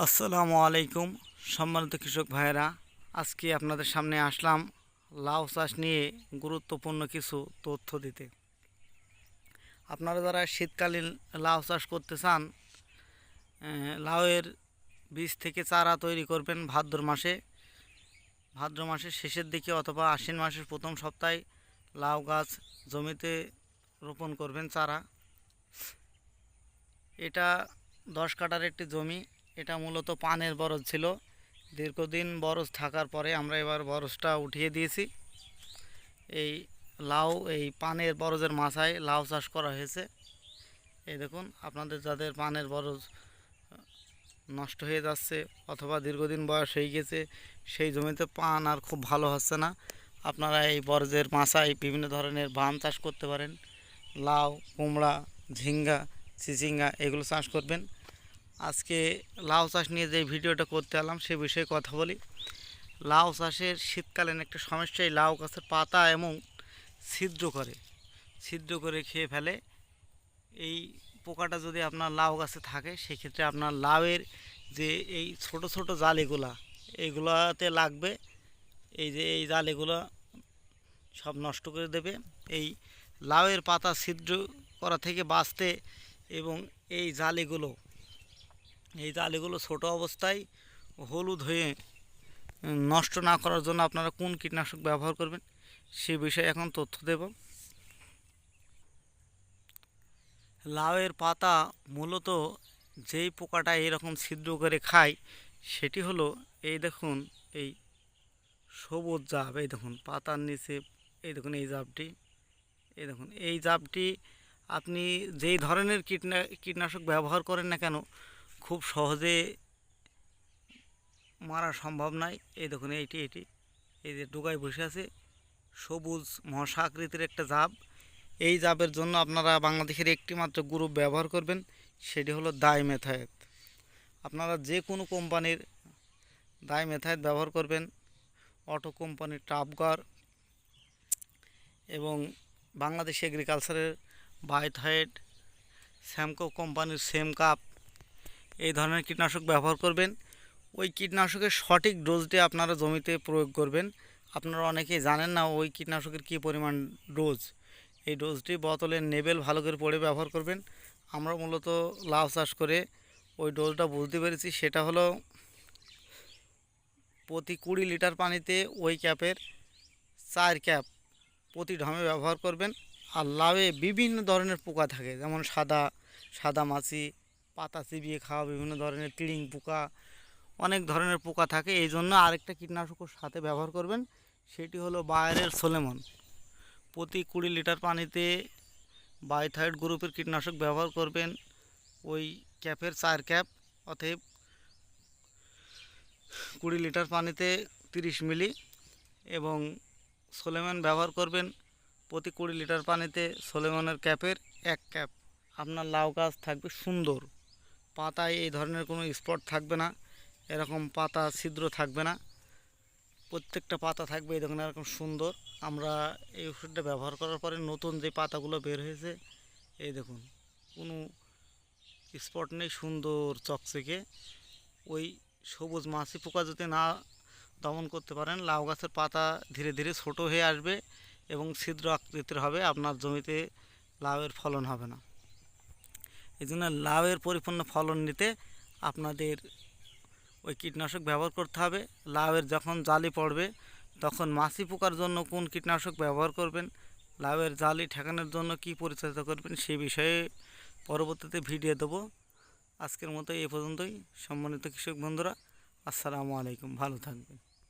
আসসালামু আলাইকুম সম্মানিত কৃষক ভাইয়েরা, আজকে আপনাদের সামনে আসলাম লাউ চাষ নিয়ে গুরুত্বপূর্ণ কিছু তথ্য দিতে। আপনারা যারা শীতকালীন লাউ চাষ করতে চান, লাউয়ের বীজ থেকে চারা তৈরি করবেন ভাদ্র মাসের শেষের দিকে অথবা আশ্বিন মাসের প্রথম সপ্তাহে লাউ গাছ জমিতে রোপণ করবেন চারা। এটা 10 কাঠার একটি জমি। এটা মূলত পানের বরজ ছিল। দীর্ঘদিন বরজ থাকার পরে আমরা এবার বরজটা উঠিয়ে দিয়েছি। এই পানের বরজের মাথায় লাউ চাষ করা হয়েছে। এই দেখুন, আপনাদের যাদের পানের বরজ নষ্ট হয়ে যাচ্ছে অথবা দীর্ঘদিন বয়স হয়ে গেছে, সেই জমিতে পান আর খুব ভালো হচ্ছে না, আপনারা এই বরজের মাথায় বিভিন্ন ধরনের বাম চাষ করতে পারেন। লাউ, কুমড়া, ঝিঙ্গা, চিচিঙ্গা এগুলো চাষ করবেন। আজকে লাউ চাষ নিয়ে যে ভিডিওটা করতে এলাম সে বিষয়ে কথা বলি। লাউ চাষের শীতকালীন একটা সমস্যা, এই লাউ গাছের পাতা এবং ছিদ্র করে খেয়ে ফেলে। এই পোকাটা যদি আপনার লাউ গাছে থাকে, সেক্ষেত্রে আপনার লাউয়ের যে এই ছোট ছোট জালিগুলা এইগুলাতে লাগবে। এই জালিগুলো সব নষ্ট করে দেবে। এই লাউয়ের পাতা ছিদ্র করা থেকে বাঁচতে এবং এই জালিগুলো ছোট অবস্থায় হলুদ হয়ে নষ্ট না করার জন্য আপনারা কোন কীটনাশক ব্যবহার করবেন সে বিষয়ে এখন তথ্য দেব। লাউয়ের পাতা মূলত যেই পোকাটা এরকম ছিদ্র করে খায় সেটি হলো, এই দেখুন, এই সবুজ জাব। এই দেখুন পাতার নিচে, এই দেখুন এই জাবটি আপনি যেই ধরনের কীটনাশক ব্যবহার করেন না কেন, খুব সহজে মারা সম্ভব নয়। এই দেখুন এটি এই যে ডুগায় বসে আছে, সবুজ মশা আকৃতির একটা জাব। এই জাবের জন্য আপনারা বাংলাদেশের একটি মাত্র গ্রুপ ব্যবহার করবেন, সেটি হলো ডাইমেথায়েট। আপনারা যে কোনো কোম্পানির ডাইমেথায়েট ব্যবহার করবেন, অটো কোম্পানির টাপগার এবং বাংলাদেশ এগ্রিকালচারের বায়োথায়েট, স্যামকো কোম্পানির সেমকাপ, এই ধরনের কীটনাশক ব্যবহার করবেন। ওই কীটনাশকের সঠিক ডোজটি আপনারা জমিতে প্রয়োগ করবেন। আপনারা অনেকেই জানেন না ওই কীটনাশকের কী পরিমাণ ডোজ। এই ডোজটি বোতলের নেবেল ভালো করে পড়ে ব্যবহার করবেন। আমরা মূলত লাউ চাষ করে ওই ডোজটা বুঝতে পেরেছি। সেটা হলো প্রতি 20 লিটার পানিতে ওই ক্যাপের 4 ক্যাপ প্রতি ঢামে ব্যবহার করবেন। আর লাউয়ে বিভিন্ন ধরনের পোকা থাকে, যেমন সাদা মাছি, পাতা চিবিয়ে খাওয়া বিভিন্ন ধরনের তিড়িং পোকা, অনেক ধরনের পোকা থাকে। এই জন্য আরেকটা কীটনাশকের সাথে ব্যবহার করবেন, সেটি হলো বায়ারের সোলেমন। প্রতি 20 লিটার পানিতে বায়োথাইড গ্রুপের কীটনাশক ব্যবহার করবেন, ওই ক্যাপের 4 ক্যাপ, অতএব 20 লিটার পানিতে 30 মিলি। এবং সোলেমন ব্যবহার করবেন প্রতি 20 লিটার পানিতে সোলেমনের ক্যাপের 1 ক্যাপ। আপনার লাউ গাছ থাকবে সুন্দর, পাতায় এই ধরনের কোনো স্পট থাকবে না, এরকম পাতা ছিদ্র থাকবে না, প্রত্যেকটা পাতা থাকবে এই দেখুন এরকম সুন্দর। আমরা এই ওষুধটা ব্যবহার করার পরে নতুন যে পাতাগুলো বের হয়েছে, এই দেখুন কোনো স্পট নেই, সুন্দর চকচকে। ওই সবুজ মাছি পোকা যদি না দমন করতে পারেন, লাউ গাছের পাতা ধীরে ধীরে ছোটো হয়ে আসবে এবং ছিদ্র আকৃতির হবে, আপনার জমিতে লাউয়ের ফলন হবে না। এই জন্য লাউয়ের পরিপূর্ণ ফলন নিতে আপনাদের ওই কীটনাশক ব্যবহার করতে হবে। লাউয়ের যখন জালি পড়বে তখন মাছি পোকার জন্য কোন কীটনাশক ব্যবহার করবেন, লাউয়ের জালি ঠেকানোর জন্য কী পরিচর্যা করবেন সে বিষয়ে পরবর্তীতে ভিডিও দেবো। আজকের মতো এই পর্যন্তই। সম্মানিত কৃষক বন্ধুরা, আসসালামু আলাইকুম, ভালো থাকবেন।